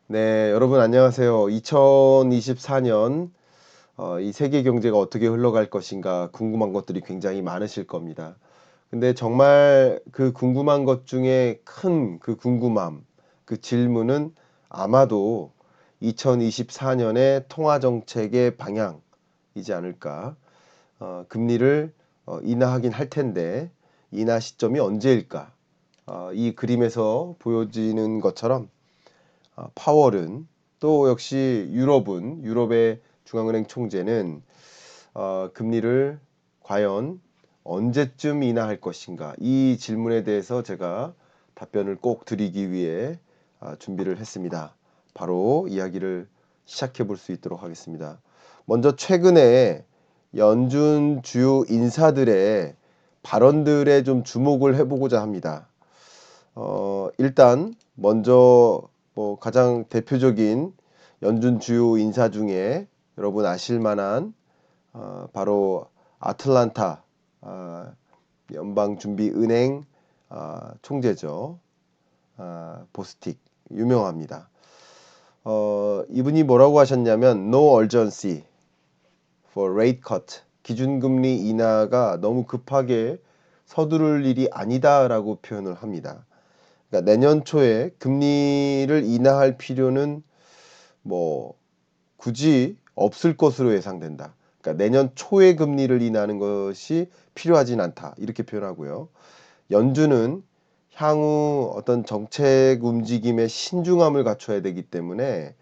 네, 여러분 안녕하세요. 2024년 이 세계 경제가 어떻게 흘러갈 것인가 궁금한 것들이 굉장히 많으실 겁니다. 근데 정말 그 궁금한 것 중에 큰 그 궁금함, 그 질문은 아마도 2024년의 통화 정책의 방향이지 않을까. 금리를 인하하긴 할 텐데 인하 시점이 언제일까? 이 그림에서 보여지는 것처럼 파월은 또 역시 유럽의 중앙은행 총재는 금리를 과연 언제쯤 인하할 것인가 이 질문에 대해서 제가 답변을 꼭 드리기 위해 준비를 했습니다. 바로 이야기를 시작해 볼 수 있도록 하겠습니다. 먼저 최근에 연준 주요 인사들의 발언들에 좀 주목을 해보고자 합니다. 일단 먼저 가장 대표적인 연준 주요 인사 중에 여러분 아실 만한 바로 아틀란타 연방준비은행 총재죠. 보스틱 유명합니다. 이분이 뭐라고 하셨냐면 No urgency for rate cut. 기준금리 인하가 너무 급하게 서두를 일이 아니다라고 표현을 합니다. 그러니까 내년 초에 금리를 인하할 필요는 뭐 굳이 없을 것으로 예상된다. 그러니까 내년 초에 금리를 인하하는 것이 필요하진 않다. 이렇게 표현하고요. 연준은 향후 어떤 정책 움직임의 신중함을 갖춰야 되기 때문에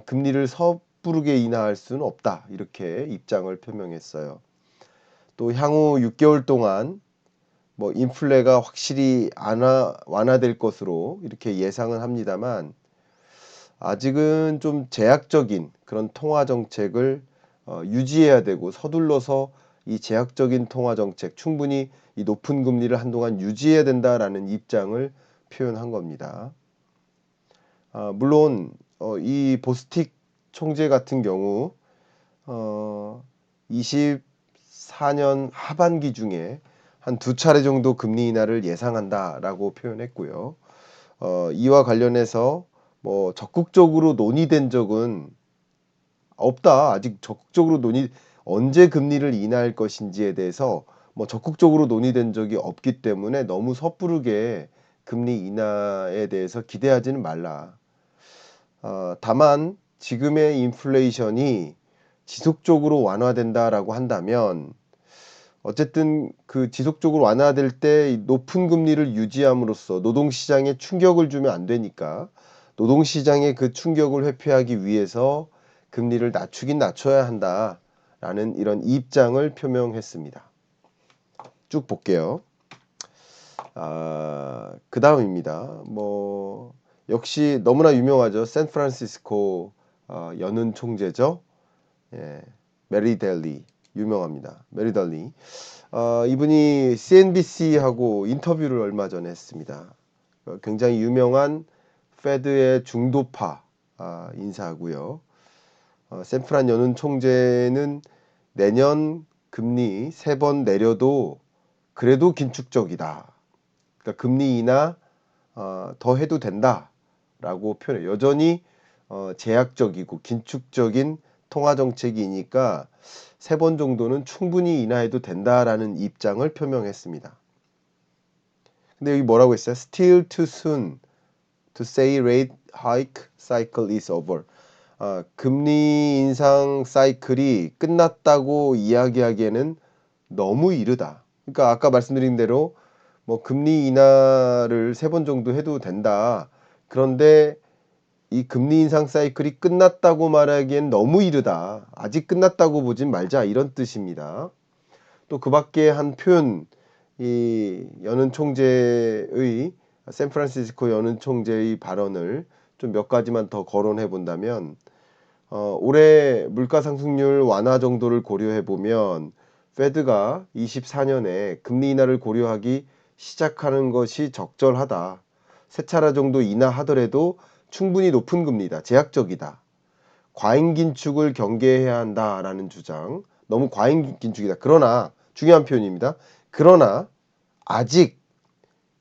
금리를 섣부르게 인하할 수는 없다. 이렇게 입장을 표명했어요. 또 향후 6개월 동안 인플레가 확실히 완화될 것으로 이렇게 예상은 합니다만 아직은 좀 제약적인 그런 통화 정책을 유지해야 되고 서둘러서 이 제약적인 통화 정책 충분히 이 높은 금리를 한동안 유지해야 된다라는 입장을 표현한 겁니다. 물론 이 보스틱 총재 같은 경우 24년 하반기 중에 한 2차례 정도 금리 인하를 예상한다라고 표현했고요. 이와 관련해서 적극적으로 논의된 적은 없다. 아직 적극적으로 언제 금리를 인하할 것인지에 대해서 적극적으로 논의된 적이 없기 때문에 너무 섣부르게 금리 인하에 대해서 기대하지는 말라. 다만 지금의 인플레이션이 지속적으로 완화된다라고 한다면 어쨌든 그 지속적으로 완화될 때 높은 금리를 유지함으로써 노동시장에 충격을 주면 안 되니까 노동시장의 그 충격을 회피하기 위해서 금리를 낮추긴 낮춰야 한다라는 이런 입장을 표명했습니다. 쭉 볼게요. 그 다음입니다. 역시 너무나 유명하죠. 샌프란시스코 연은 총재죠. 예, 메리델리 유명합니다. 메리델리. 이분이 CNBC하고 인터뷰를 얼마 전에 했습니다. 굉장히 유명한 페드의 중도파 인사고요. 샌프란 연은 총재는 내년 금리 3번 내려도 그래도 긴축적이다. 그러니까 금리 인하 더 해도 된다라고 표현해. 여전히 제약적이고 긴축적인 통화 정책이니까 3번 정도는 충분히 인하해도 된다라는 입장을 표명했습니다. 근데 여기 뭐라고 했어요? Still too soon to say rate hike cycle is over. 금리 인상 사이클이 끝났다고 이야기하기에는 너무 이르다. 그러니까 아까 말씀드린 대로 금리 인하를 3번 정도 해도 된다. 그런데 이 금리 인상 사이클이 끝났다고 말하기엔 너무 이르다. 아직 끝났다고 보진 말자. 이런 뜻입니다. 또 그 밖에 한 표현, 이 연은 총재의 샌프란시스코 연은 총재의 발언을 좀 몇 가지만 더 거론해 본다면 올해 물가 상승률 완화 정도를 고려해 보면 페드가 24년에 금리 인하를 고려하기 시작하는 것이 적절하다. 3차례 정도 인하하더라도 충분히 높은 금리다. 제약적이다. 과잉 긴축을 경계해야 한다라는 주장. 너무 과잉 긴축이다. 그러나 중요한 표현입니다. 그러나 아직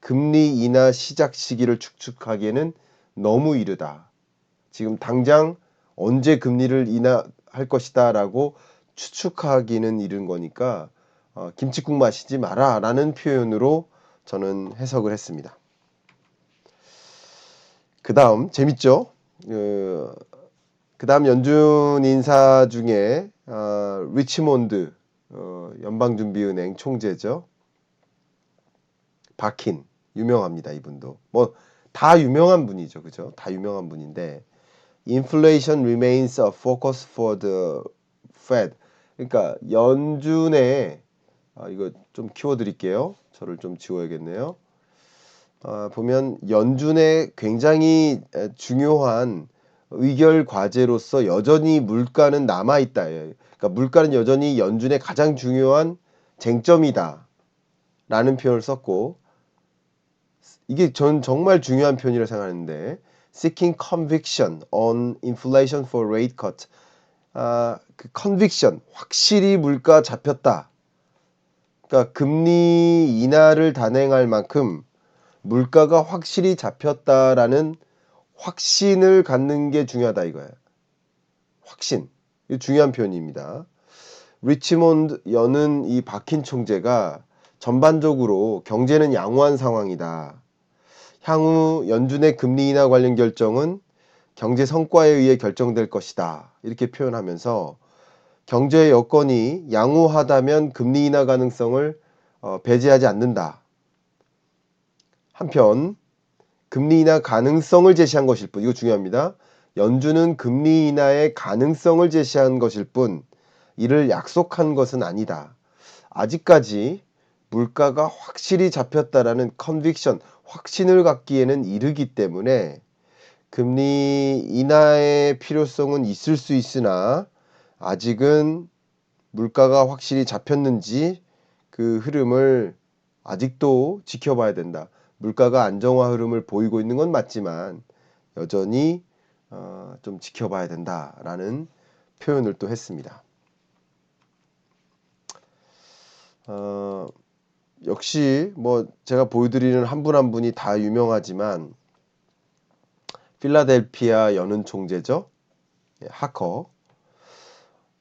금리 인하 시작 시기를 추측하기에는 너무 이르다. 지금 당장 언제 금리를 인하할 것이다 라고 추측하기는 이른 거니까 김칫국 마시지 마라 라는 표현으로 저는 해석을 했습니다. 그 다음 재밌죠? 그 다음 연준 인사 중에 리치몬드 연방준비은행 총재죠. 바킨 유명합니다. 이분도 뭐 다 유명한 분이죠. 그죠? 다 유명한 분인데 Inflation remains a focus for the Fed. 그러니까 연준의 이거 좀 키워드릴게요. 저를 좀 지워야겠네요. 보면 연준의 굉장히 중요한 의결 과제로서 여전히 물가는 남아있다. 그러니까 물가는 여전히 연준의 가장 중요한 쟁점이다. 라는 표현을 썼고 이게 전 정말 중요한 표현이라고 생각하는데 Seeking conviction on inflation for rate cut. 그 conviction, 확실히 물가 잡혔다. 그러니까 금리 인하를 단행할 만큼 물가가 확실히 잡혔다라는 확신을 갖는 게 중요하다 이거예요. 확신. 이거 중요한 표현입니다. 리치몬드 여는 이 바킨 총재가 전반적으로 경제는 양호한 상황이다. 향후 연준의 금리 인하 관련 결정은 경제 성과에 의해 결정될 것이다. 이렇게 표현하면서 경제 여건이 양호하다면 금리 인하 가능성을 배제하지 않는다. 한편 금리 인하 가능성을 제시한 것일 뿐, 이거 중요합니다. 연준은 금리 인하의 가능성을 제시한 것일 뿐 이를 약속한 것은 아니다. 아직까지 물가가 확실히 잡혔다라는 컨빅션, 확신을 갖기에는 이르기 때문에 금리 인하의 필요성은 있을 수 있으나 아직은 물가가 확실히 잡혔는지 그 흐름을 아직도 지켜봐야 된다. 물가가 안정화 흐름을 보이고 있는 건 맞지만 여전히 좀 지켜봐야 된다라는 표현을 또 했습니다. 역시 뭐 제가 보여드리는 한 분 한 분이 다 유명하지만 필라델피아 연은 총재죠. 하커.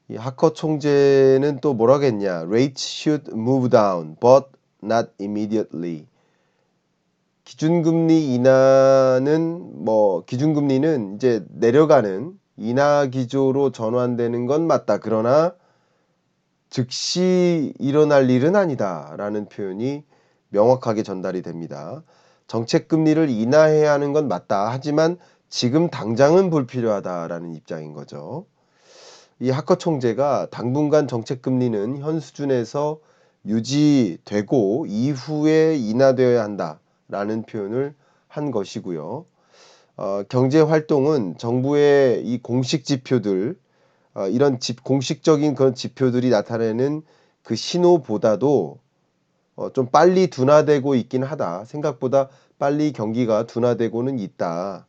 이 하커 총재는 또 뭐라겠냐. Rates should move down, but not immediately. 기준금리 인하는 기준금리는 이제 내려가는 인하 기조로 전환되는 건 맞다. 그러나 즉시 일어날 일은 아니다라는 표현이 명확하게 전달이 됩니다. 정책금리를 인하해야 하는 건 맞다. 하지만 지금 당장은 불필요하다라는 입장인 거죠. 이 하커 총재가 당분간 정책금리는 현 수준에서 유지되고 이후에 인하되어야 한다라는 표현을 한 것이고요. 경제활동은 정부의 이 공식 지표들, 이런 공식적인 그런 지표들이 나타내는 그 신호보다도 좀 빨리 둔화되고 있긴 하다. 생각보다 빨리 경기가 둔화되고는 있다.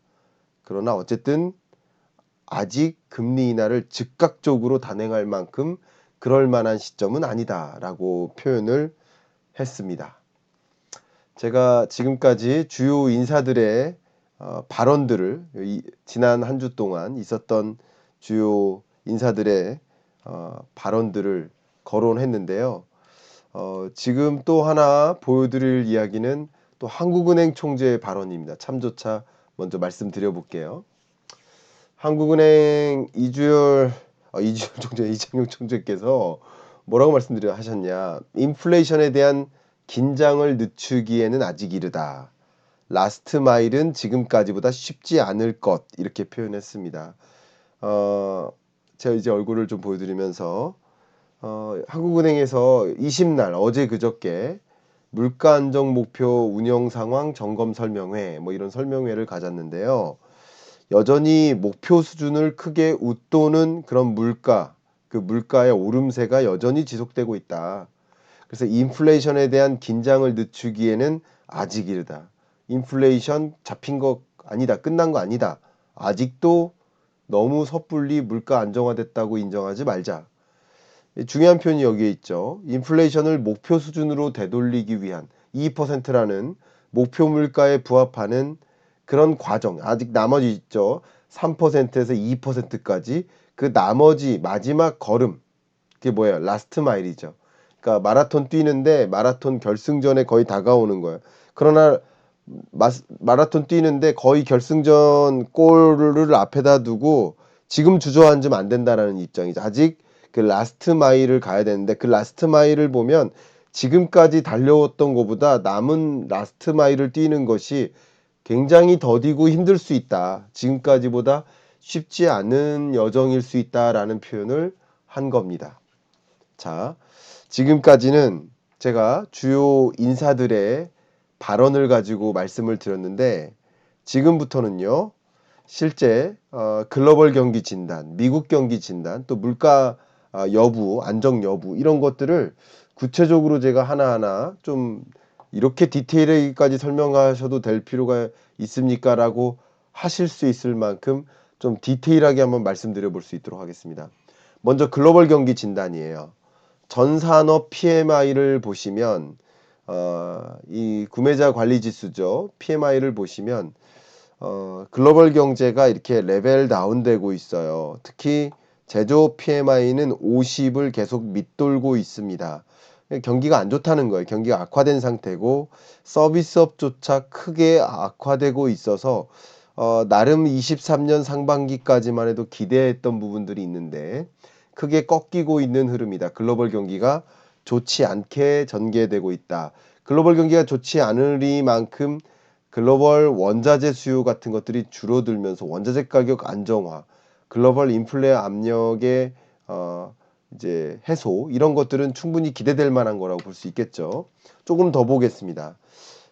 그러나 어쨌든 아직 금리 인하를 즉각적으로 단행할 만큼 그럴 만한 시점은 아니다라고 표현을 했습니다. 제가 지금까지 주요 인사들의 발언들을 지난 한 주 동안 있었던 주요 인사들의 발언들을 거론했는데요. 지금 또 하나 보여드릴 이야기는 또 한국은행 총재의 발언입니다. 참조차 먼저 말씀드려 볼게요. 한국은행 이주열 총재, 이창용 총재께서 뭐라고 하셨냐. 인플레이션에 대한 긴장을 늦추기에는 아직 이르다. 라스트 마일은 지금까지보다 쉽지 않을 것, 이렇게 표현했습니다. 제가 이제 얼굴을 좀 보여드리면서 한국은행에서 20날 어제 그저께 물가 안정 목표 운영 상황 점검 설명회 이런 설명회를 가졌는데요. 여전히 목표 수준을 크게 웃도는 그런 그 물가의 오름세가 여전히 지속되고 있다. 그래서 인플레이션에 대한 긴장을 늦추기에는 아직 이르다. 인플레이션 잡힌 거 아니다. 끝난 거 아니다. 아직도 너무 섣불리 물가 안정화됐다고 인정하지 말자. 중요한 표현이 여기에 있죠. 인플레이션을 목표 수준으로 되돌리기 위한 2%라는 목표 물가에 부합하는 그런 과정, 아직 나머지 있죠. 3%에서 2%까지 그 나머지 마지막 걸음, 그게 뭐예요? 라스트 마일이죠. 그러니까 마라톤 뛰는데 마라톤 결승전에 거의 다가오는 거예요. 그러나 마라톤 뛰는데 거의 결승전 골을 앞에다 두고 지금 주저앉으면 안 된다라는 입장이죠. 아직 그 라스트 마일을 가야 되는데 그 라스트 마일을 보면 지금까지 달려왔던 것보다 남은 라스트 마일을 뛰는 것이 굉장히 더디고 힘들 수 있다. 지금까지보다 쉽지 않은 여정일 수 있다라는 표현을 한 겁니다. 자, 지금까지는 제가 주요 인사들의 발언을 가지고 말씀을 드렸는데 지금부터는요. 실제 글로벌 경기 진단, 미국 경기 진단, 또 물가 여부, 안정 여부 이런 것들을 구체적으로 제가 하나하나 좀 이렇게 디테일하게까지 설명하셔도 될 필요가 있습니까? 라고 하실 수 있을 만큼 좀 디테일하게 한번 말씀드려 볼 수 있도록 하겠습니다. 먼저 글로벌 경기 진단이에요. 전 산업 PMI를 보시면 이 구매자 관리 지수죠. PMI를 보시면 글로벌 경제가 이렇게 레벨 다운되고 있어요. 특히 제조업 PMI는 50을 계속 밑돌고 있습니다. 경기가 안 좋다는 거예요. 경기가 악화된 상태고 서비스업조차 크게 악화되고 있어서 나름 23년 상반기까지만 해도 기대했던 부분들이 있는데 크게 꺾이고 있는 흐름이다. 글로벌 경기가 좋지 않게 전개되고 있다. 글로벌 경기가 좋지 않으리만큼 글로벌 원자재 수요 같은 것들이 줄어들면서 원자재 가격 안정화, 글로벌 인플레 압력의 이제 해소 이런 것들은 충분히 기대될 만한 거라고 볼 수 있겠죠. 조금 더 보겠습니다.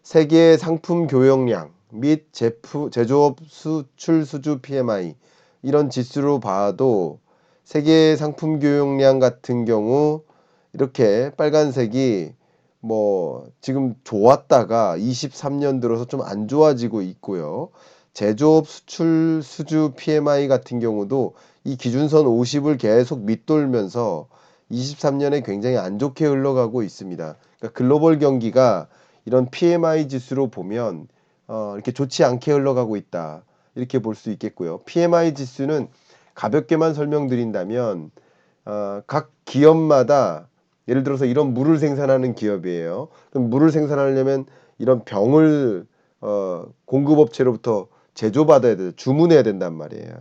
세계 상품 교역량 및 제조업 수출 수주 PMI 이런 지수로 봐도 세계 상품 교역량 같은 경우 이렇게 빨간색이 뭐 지금 좋았다가 23년 들어서 좀 안 좋아지고 있고요. 제조업 수출 수주 PMI 같은 경우도 이 기준선 50을 계속 밑돌면서 23년에 굉장히 안 좋게 흘러가고 있습니다. 그러니까 글로벌 경기가 이런 PMI 지수로 보면 이렇게 좋지 않게 흘러가고 있다. 이렇게 볼 수 있겠고요. PMI 지수는 가볍게만 설명드린다면 각 기업마다 예를 들어서 이런 물을 생산하는 기업이에요. 그럼 물을 생산하려면 이런 병을 공급업체로부터 제조받아야 돼, 주문해야 된단 말이에요.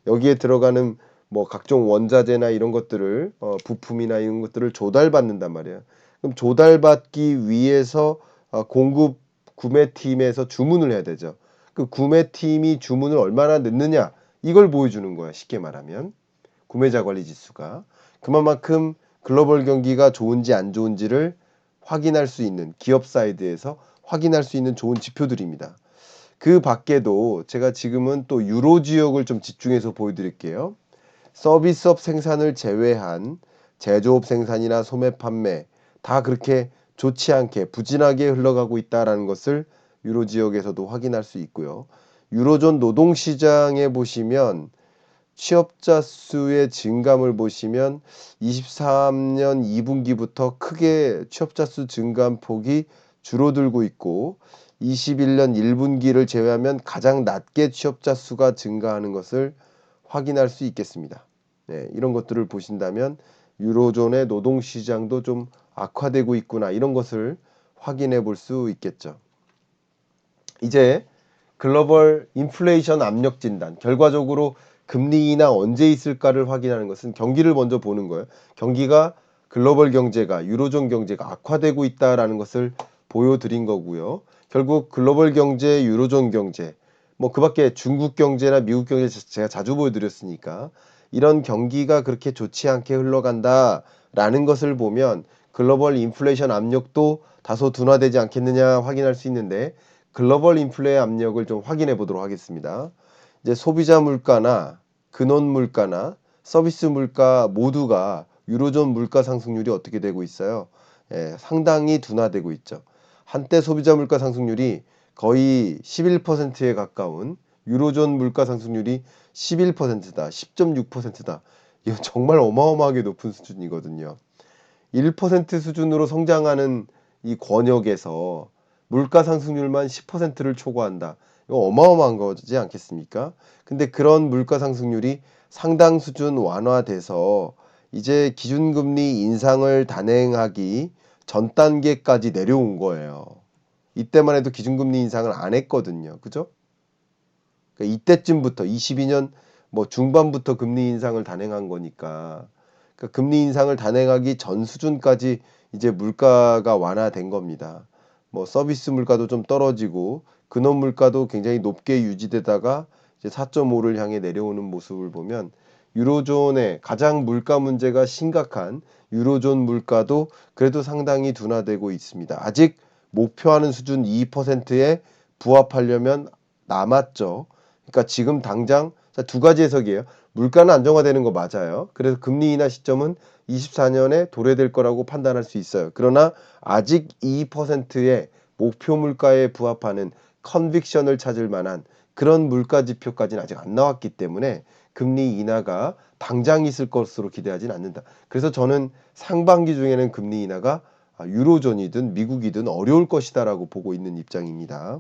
여기에 들어가는 뭐 각종 원자재나 이런 것들을 부품이나 이런 것들을 조달받는단 말이에요. 그럼 조달받기 위해서 공급 구매팀에서 주문을 해야 되죠. 그 구매팀이 주문을 얼마나 넣느냐 이걸 보여주는 거야. 쉽게 말하면 구매자 관리 지수가 그만큼 글로벌 경기가 좋은지 안 좋은지를 확인할 수 있는 기업 사이드에서 확인할 수 있는 좋은 지표들입니다. 그 밖에도 제가 지금은 또 유로 지역을 좀 집중해서 보여드릴게요. 서비스업 생산을 제외한 제조업 생산이나 소매 판매 다 그렇게 좋지 않게 부진하게 흘러가고 있다는 것을 유로 지역에서도 확인할 수 있고요. 유로존 노동시장에 보시면 취업자 수의 증감을 보시면 23년 2분기부터 크게 취업자 수 증감 폭이 줄어들고 있고 21년 1분기를 제외하면 가장 낮게 취업자 수가 증가하는 것을 확인할 수 있겠습니다. 네, 이런 것들을 보신다면 유로존의 노동시장도 좀 악화되고 있구나 이런 것을 확인해 볼 수 있겠죠. 이제 글로벌 인플레이션 압력 진단 결과적으로 금리 인하 언제 있을까를 확인하는 것은 경기를 먼저 보는 거예요. 경기가 글로벌 경제가 유로존 경제가 악화되고 있다라는 것을 보여드린 거고요. 결국 글로벌 경제, 유로존 경제 뭐 그밖에 중국 경제나 미국 경제 제가 자주 보여드렸으니까 이런 경기가 그렇게 좋지 않게 흘러간다라는 것을 보면 글로벌 인플레이션 압력도 다소 둔화되지 않겠느냐 확인할 수 있는데 글로벌 인플레 압력을 좀 확인해 보도록 하겠습니다. 이제 소비자 물가나 근원 물가나 서비스 물가 모두가 유로존 물가 상승률이 어떻게 되고 있어요? 예, 상당히 둔화되고 있죠. 한때 소비자 물가 상승률이 거의 11%에 가까운 유로존 물가 상승률이 11%다, 10.6%다. 이거 정말 어마어마하게 높은 수준이거든요. 1% 수준으로 성장하는 이 권역에서 물가 상승률만 10%를 초과한다. 이거 어마어마한 거지 않겠습니까? 근데 그런 물가 상승률이 상당 수준 완화돼서 이제 기준금리 인상을 단행하기 전 단계까지 내려온 거예요. 이때만 해도 기준금리 인상을 안 했거든요. 그죠? 그러니까 이때쯤부터 22년 뭐 중반부터 금리 인상을 단행한 거니까 그러니까 금리 인상을 단행하기 전 수준까지 이제 물가가 완화된 겁니다. 뭐 서비스 물가도 좀 떨어지고 근원 물가도 굉장히 높게 유지되다가 이제 4.5를 향해 내려오는 모습을 보면 유로존의 가장 물가 문제가 심각한 유로존 물가도 그래도 상당히 둔화되고 있습니다. 아직 목표하는 수준 2%에 부합하려면 남았죠. 그러니까 지금 당장 두 가지 해석이에요. 물가는 안정화되는 거 맞아요. 그래서 금리 인하 시점은 24년에 도래될 거라고 판단할 수 있어요. 그러나 아직 2%의 목표 물가에 부합하는 컨빅션을 찾을 만한 그런 물가 지표까지는 아직 안 나왔기 때문에 금리 인하가 당장 있을 것으로 기대하지는 않는다. 그래서 저는 상반기 중에는 금리 인하가 유로존이든 미국이든 어려울 것이다라고 보고 있는 입장입니다.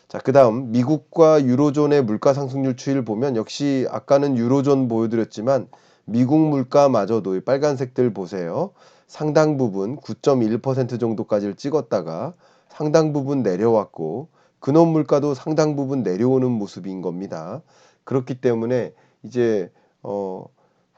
자, 그다음 미국과 유로존의 물가 상승률 추이를 보면 역시 아까는 유로존 보여드렸지만 미국 물가마저도 빨간색들 보세요. 상당 부분 9.1% 정도까지를 찍었다가 상당 부분 내려왔고 근원 물가도 상당 부분 내려오는 모습인 겁니다. 그렇기 때문에 이제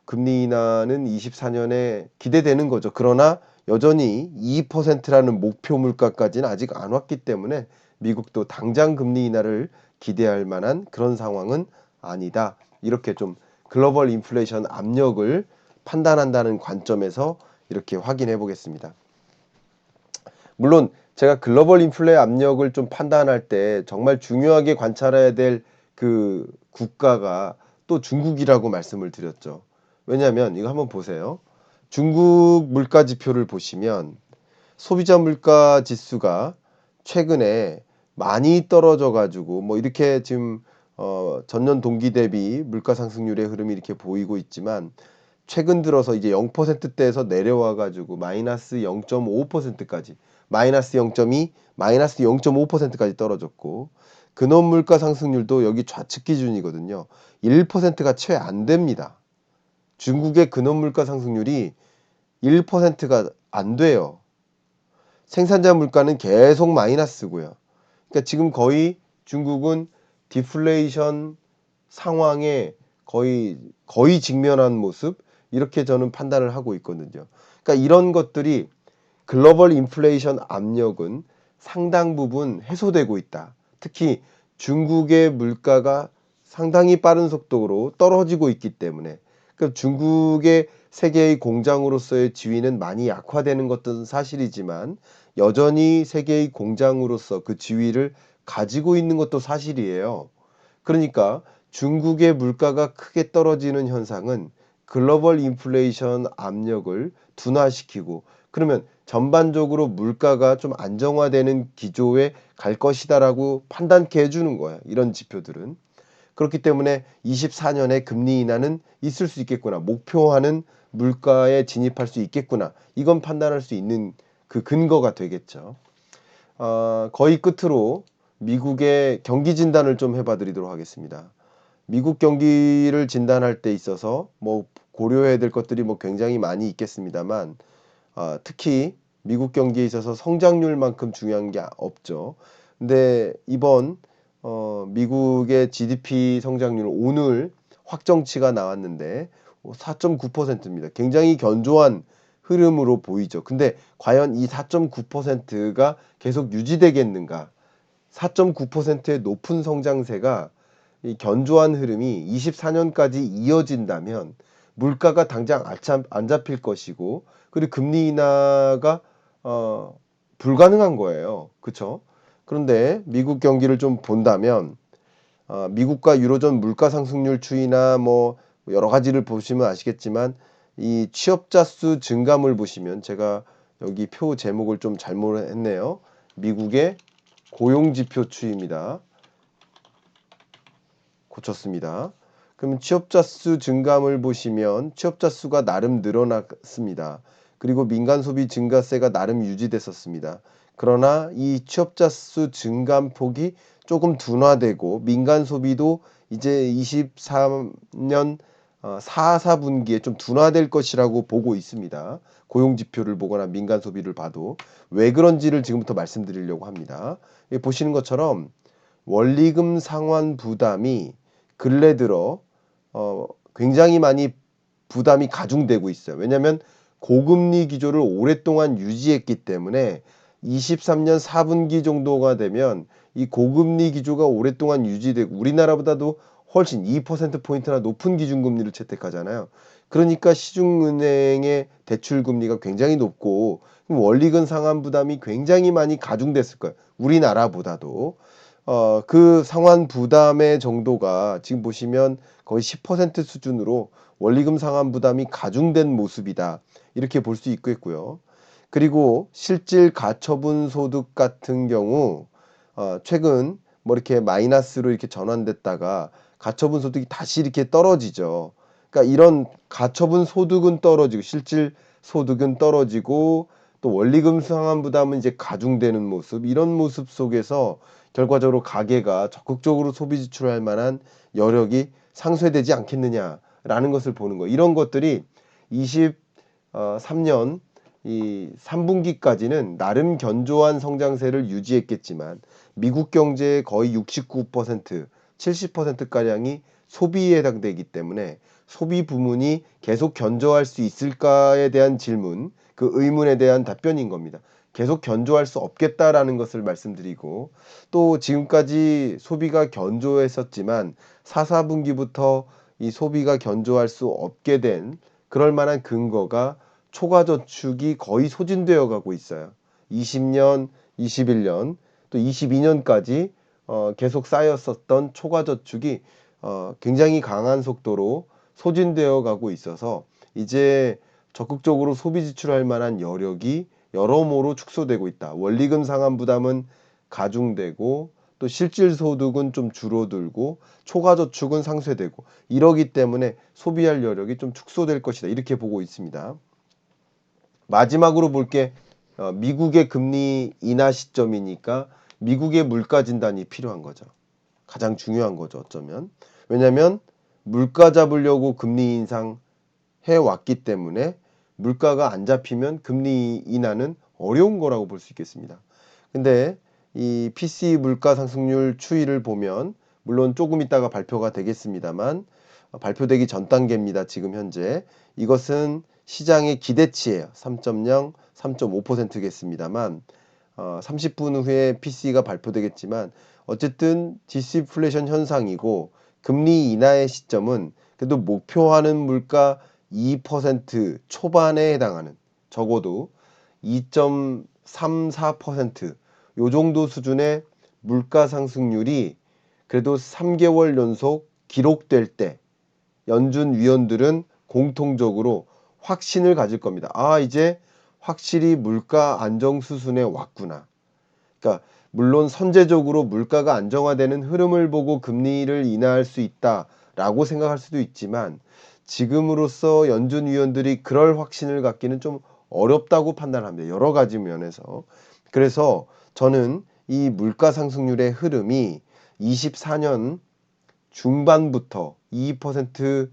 금리 인하는 24년에 기대되는 거죠. 그러나 여전히 2%라는 목표 물가까지는 아직 안 왔기 때문에 미국도 당장 금리 인하를 기대할 만한 그런 상황은 아니다. 이렇게 좀 글로벌 인플레이션 압력을 판단한다는 관점에서 이렇게 확인해 보겠습니다. 물론 제가 글로벌 인플레 압력을 좀 판단할 때 정말 중요하게 관찰해야 될 그 국가가 또 중국이라고 말씀을 드렸죠. 왜냐하면 이거 한번 보세요. 중국 물가 지표를 보시면 소비자 물가 지수가 최근에 많이 떨어져 가지고 뭐 이렇게 지금 전년 동기 대비 물가 상승률의 흐름이 이렇게 보이고 있지만 최근 들어서 이제 0%대에서 내려와 가지고 마이너스 0.5%까지 마이너스 0.2, 마이너스 0.5%까지 떨어졌고 근원 물가 상승률도 여기 좌측 기준이거든요. 1%가 채 안 됩니다. 중국의 근원 물가 상승률이 1%가 안 돼요. 생산자 물가는 계속 마이너스고요. 그러니까 지금 거의 중국은 디플레이션 상황에 거의 직면한 모습 이렇게 저는 판단을 하고 있거든요. 그러니까 이런 것들이 글로벌 인플레이션 압력은 상당 부분 해소되고 있다. 특히 중국의 물가가 상당히 빠른 속도로 떨어지고 있기 때문에 그러니까 중국의 세계의 공장으로서의 지위는 많이 약화되는 것은 사실이지만 여전히 세계의 공장으로서 그 지위를 가지고 있는 것도 사실이에요. 그러니까 중국의 물가가 크게 떨어지는 현상은 글로벌 인플레이션 압력을 둔화시키고 그러면 전반적으로 물가가 좀 안정화되는 기조에 갈 것이다라고 판단케 해주는 거야. 이런 지표들은. 그렇기 때문에 24년에 금리 인하는 있을 수 있겠구나. 목표하는 물가에 진입할 수 있겠구나. 이건 판단할 수 있는 그 근거가 되겠죠. 거의 끝으로 미국의 경기 진단을 좀 해봐 드리도록 하겠습니다. 미국 경기를 진단할 때 있어서 뭐 고려해야 될 것들이 뭐 굉장히 많이 있겠습니다만 특히 미국 경기에 있어서 성장률만큼 중요한 게 없죠. 근데 이번 미국의 GDP 성장률 오늘 확정치가 나왔는데 4.9%입니다. 굉장히 견조한 흐름으로 보이죠. 근데 과연 이 4.9%가 계속 유지되겠는가? 4.9%의 높은 성장세가 이 견조한 흐름이 24년까지 이어진다면 물가가 당장 안 잡힐 것이고 그리고 금리 인하가 불가능한 거예요. 그렇죠? 그런데 미국 경기를 좀 본다면 미국과 유로존 물가 상승률 추이나 뭐 여러 가지를 보시면 아시겠지만 이 취업자 수 증감을 보시면 제가 여기 표 제목을 좀 잘못했네요. 미국의 고용지표 추이입니다. 고쳤습니다. 그러면 취업자 수 증감을 보시면 취업자 수가 나름 늘어났습니다. 그리고 민간 소비 증가세가 나름 유지됐었습니다. 그러나 이 취업자 수 증감폭이 조금 둔화되고 민간 소비도 이제 23년 4분기에 좀 둔화될 것이라고 보고 있습니다. 고용 지표를 보거나 민간 소비를 봐도 왜 그런지를 지금부터 말씀드리려고 합니다. 여기 보시는 것처럼 원리금 상환 부담이 근래 들어 굉장히 많이 부담이 가중되고 있어요. 왜냐하면 고금리 기조를 오랫동안 유지했기 때문에 23년 4분기 정도가 되면 이 고금리 기조가 오랫동안 유지되고 우리나라보다도 훨씬 2%포인트나 높은 기준금리를 채택하잖아요. 그러니까 시중은행의 대출금리가 굉장히 높고 원리금 상환 부담이 굉장히 많이 가중됐을 거예요. 우리나라보다도. 그 상환 부담의 정도가 지금 보시면 거의 10% 수준으로 원리금 상환 부담이 가중된 모습이다. 이렇게 볼 수 있겠고요. 그리고 실질 가처분 소득 같은 경우 최근 뭐 이렇게 마이너스로 이렇게 전환됐다가 가처분 소득이 다시 이렇게 떨어지죠. 그러니까 이런 가처분 소득은 떨어지고 실질 소득은 떨어지고 또 원리금 상환 부담은 이제 가중되는 모습, 이런 모습 속에서 결과적으로 가계가 적극적으로 소비 지출할 만한 여력이 상쇄되지 않겠느냐라는 것을 보는 거예요. 이런 것들이 23년 이 3분기까지는 나름 견조한 성장세를 유지했겠지만 미국 경제의 거의 69%, 70%가량이 소비에 해당되기 때문에 소비 부문이 계속 견조할 수 있을까에 대한 질문, 그 의문에 대한 답변인 겁니다. 계속 견조할 수 없겠다라는 것을 말씀드리고, 또 지금까지 소비가 견조했었지만 4, 4분기부터 이 소비가 견조할 수 없게 된 그럴 만한 근거가 초과 저축이 거의 소진되어 가고 있어요. 20년, 21년, 또 22년까지 계속 쌓였었던 초과 저축이 굉장히 강한 속도로 소진되어 가고 있어서 이제 적극적으로 소비 지출할 만한 여력이 여러모로 축소되고 있다. 원리금 상환 부담은 가중되고 또 실질 소득은 좀 줄어들고 초과 저축은 상쇄되고 이러기 때문에 소비할 여력이 좀 축소될 것이다. 이렇게 보고 있습니다. 마지막으로 볼 게 미국의 금리 인하 시점이니까 미국의 물가 진단이 필요한 거죠. 가장 중요한 거죠. 어쩌면. 왜냐하면 물가 잡으려고 금리 인상 해왔기 때문에 물가가 안 잡히면 금리 인하는 어려운 거라고 볼 수 있겠습니다. 근데 이 PCE 물가 상승률 추이를 보면 물론 조금 있다가 발표가 되겠습니다만 발표되기 전 단계입니다. 지금 현재. 이것은 시장의 기대치예요. 3.0, 3.5%겠습니다만 30분 후에 PCE가 발표되겠지만 어쨌든 디스플레이션 현상이고 금리 인하의 시점은 그래도 목표하는 물가 2% 초반에 해당하는 적어도 2.34% 요 정도 수준의 물가 상승률이 그래도 3개월 연속 기록될 때 연준 위원들은 공통적으로 확신을 가질 겁니다. 아, 이제 확실히 물가 안정 수순에 왔구나. 그러니까 물론 선제적으로 물가가 안정화되는 흐름을 보고 금리를 인하할 수 있다라고 생각할 수도 있지만 지금으로서 연준 위원들이 그럴 확신을 갖기는 좀 어렵다고 판단합니다. 여러 가지 면에서. 그래서 저는 이 물가 상승률의 흐름이 24년 중반부터 2%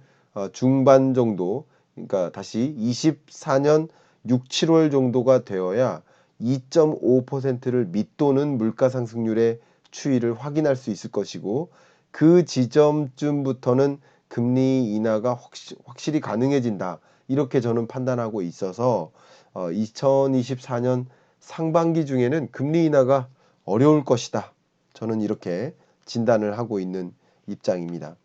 중반 정도, 그러니까 다시 24년 6, 7월 정도가 되어야 2.5%를 밑도는 물가 상승률의 추이를 확인할 수 있을 것이고 그 지점쯤부터는 금리 인하가 확실히 가능해진다. 이렇게 저는 판단하고 있어서 2024년 상반기 중에는 금리 인하가 어려울 것이다. 저는 이렇게 진단을 하고 있는 입장입니다.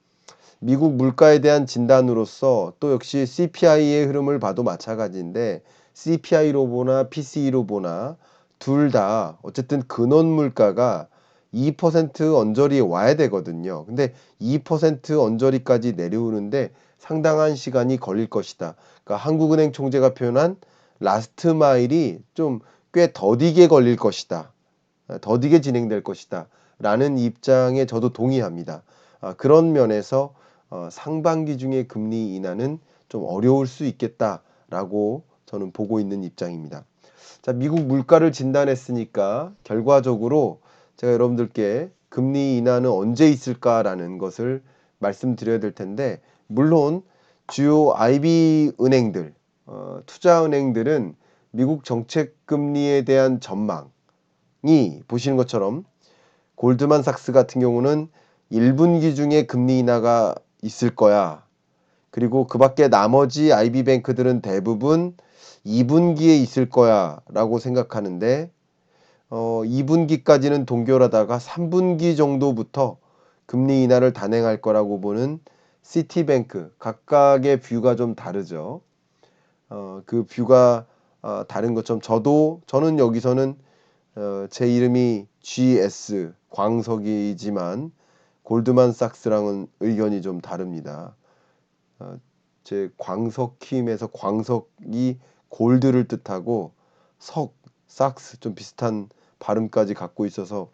미국 물가에 대한 진단으로서 또 역시 CPI의 흐름을 봐도 마찬가지인데 CPI로 보나 PCE로 보나 둘 다 어쨌든 근원 물가가 2% 언저리에 와야 되거든요. 근데 2% 언저리까지 내려오는데 상당한 시간이 걸릴 것이다. 그러니까 한국은행 총재가 표현한 라스트 마일이 좀 꽤 더디게 걸릴 것이다. 더디게 진행될 것이다. 라는 입장에 저도 동의합니다. 그런 면에서 상반기 중에 금리 인하는 좀 어려울 수 있겠다라고 저는 보고 있는 입장입니다. 자, 미국 물가를 진단했으니까 결과적으로 제가 여러분들께 금리 인하는 언제 있을까라는 것을 말씀드려야 될 텐데, 물론 주요 IB 은행들, 투자은행들은 미국 정책 금리에 대한 전망이 보시는 것처럼 골드만삭스 같은 경우는 1분기 중에 금리 인하가 있을 거야. 그리고 그 밖에 나머지 IB뱅크들은 대부분 2분기에 있을 거야 라고 생각하는데, 2분기까지는 동결하다가 3분기 정도부터 금리 인하를 단행할 거라고 보는 시티뱅크, 각각의 뷰가 좀 다르죠. 그 뷰가 다른 것처럼 저는 여기서는 제 이름이 GS 광석이지만 골드만삭스랑은 의견이 좀 다릅니다. 제 광석힘에서 광석이 골드를 뜻하고 sak스 좀 비슷한 발음까지 갖고 있어서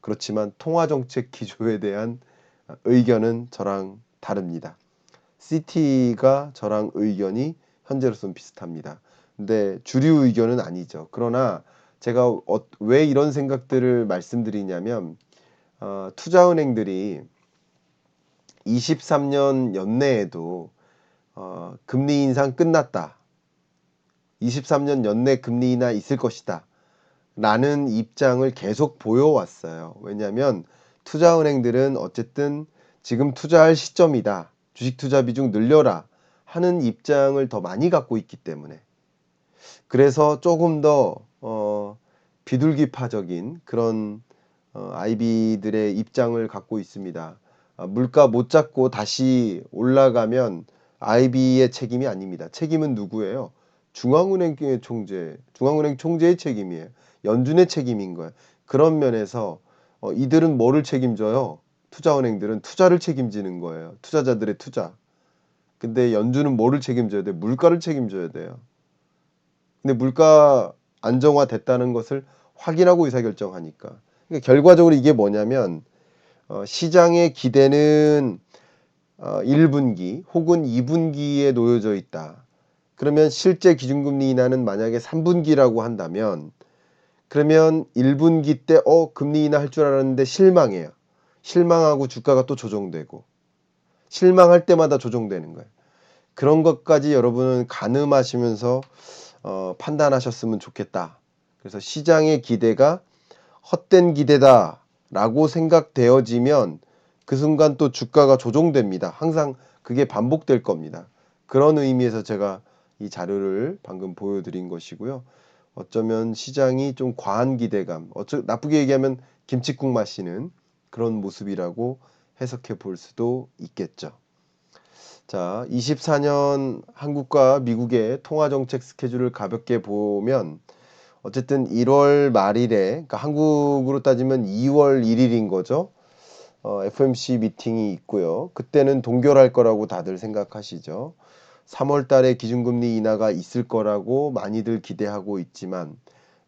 그렇지만 통화정책 기조에 대한 의견은 저랑 다릅니다. CT가 저랑 의견이 현재로서는 비슷합니다. 근데 주류 의견은 아니죠. 그러나 제가 왜 이런 생각들을 말씀드리냐면, 투자은행들이 23년 연내에도 금리 인상 끝났다, 23년 연내 금리 인하 있을 것이다 라는 입장을 계속 보여왔어요. 왜냐하면 투자은행들은 어쨌든 지금 투자할 시점이다, 주식 투자 비중 늘려라 하는 입장을 더 많이 갖고 있기 때문에, 그래서 조금 더 비둘기파적인 그런 IB들의 입장을 갖고 있습니다. 물가 못 잡고 다시 올라가면 IB의 책임이 아닙니다. 책임은 누구예요? 중앙은행 총재의 책임이에요. 연준의 책임인 거예요. 그런 면에서 이들은 뭐를 책임져요? 투자은행들은 투자를 책임지는 거예요. 투자자들의 투자. 근데 연준은 뭐를 책임져야 돼요? 물가를 책임져야 돼요. 근데 물가 안정화됐다는 것을 확인하고 의사결정하니까. 그러니까 결과적으로 이게 뭐냐면, 시장의 기대는 1분기 혹은 2분기에 놓여져 있다. 그러면 실제 기준금리 인하는 만약에 3분기라고 한다면, 그러면 1분기 때 금리 인하 할 줄 알았는데 실망해요. 실망하고 주가가 또 조정되고, 실망할 때마다 조정되는 거예요. 그런 것까지 여러분은 가늠하시면서 판단하셨으면 좋겠다. 그래서 시장의 기대가 헛된 기대다라고 생각되어지면 그 순간 또 주가가 조정됩니다. 항상 그게 반복될 겁니다. 그런 의미에서 제가 이 자료를 방금 보여드린 것이고요. 어쩌면 시장이 좀 과한 기대감, 나쁘게 얘기하면 김칫국 마시는 그런 모습이라고 해석해 볼 수도 있겠죠. 자, 24년 한국과 미국의 통화정책 스케줄을 가볍게 보면, 어쨌든 1월 말일에, 그러니까 한국으로 따지면 2월 1일인 거죠. FOMC 미팅이 있고요. 그때는 동결할 거라고 다들 생각하시죠. 3월 달에 기준금리 인하가 있을 거라고 많이들 기대하고 있지만,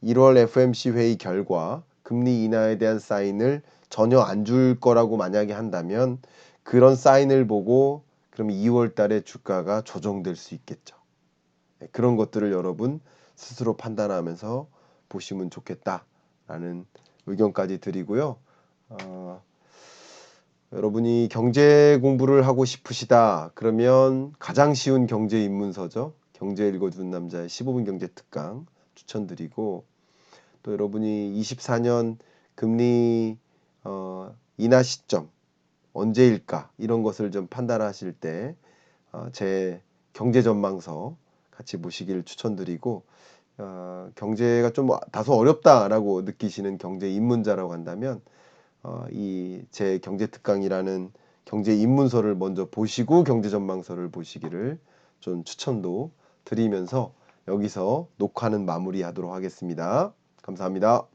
1월 FOMC 회의 결과 금리 인하에 대한 사인을 전혀 안 줄 거라고 만약에 한다면, 그런 사인을 보고 그럼 2월 달에 주가가 조정될 수 있겠죠. 그런 것들을 여러분 스스로 판단하면서 보시면 좋겠다라는 의견까지 드리고요. 여러분이 경제 공부를 하고 싶으시다 그러면 가장 쉬운 경제 입문서죠. 경제 읽어주는 남자의 15분 경제 특강 추천드리고, 또 여러분이 24년 금리 인하 시점 언제일까 이런 것을 좀 판단하실 때 제 경제 전망서 같이 보시길 추천드리고, 경제가 좀 다소 어렵다라고 느끼시는 경제 입문자라고 한다면 이 제 경제 특강이라는 경제 입문서를 먼저 보시고 경제 전망서를 보시기를 좀 추천도 드리면서 여기서 녹화는 마무리하도록 하겠습니다. 감사합니다.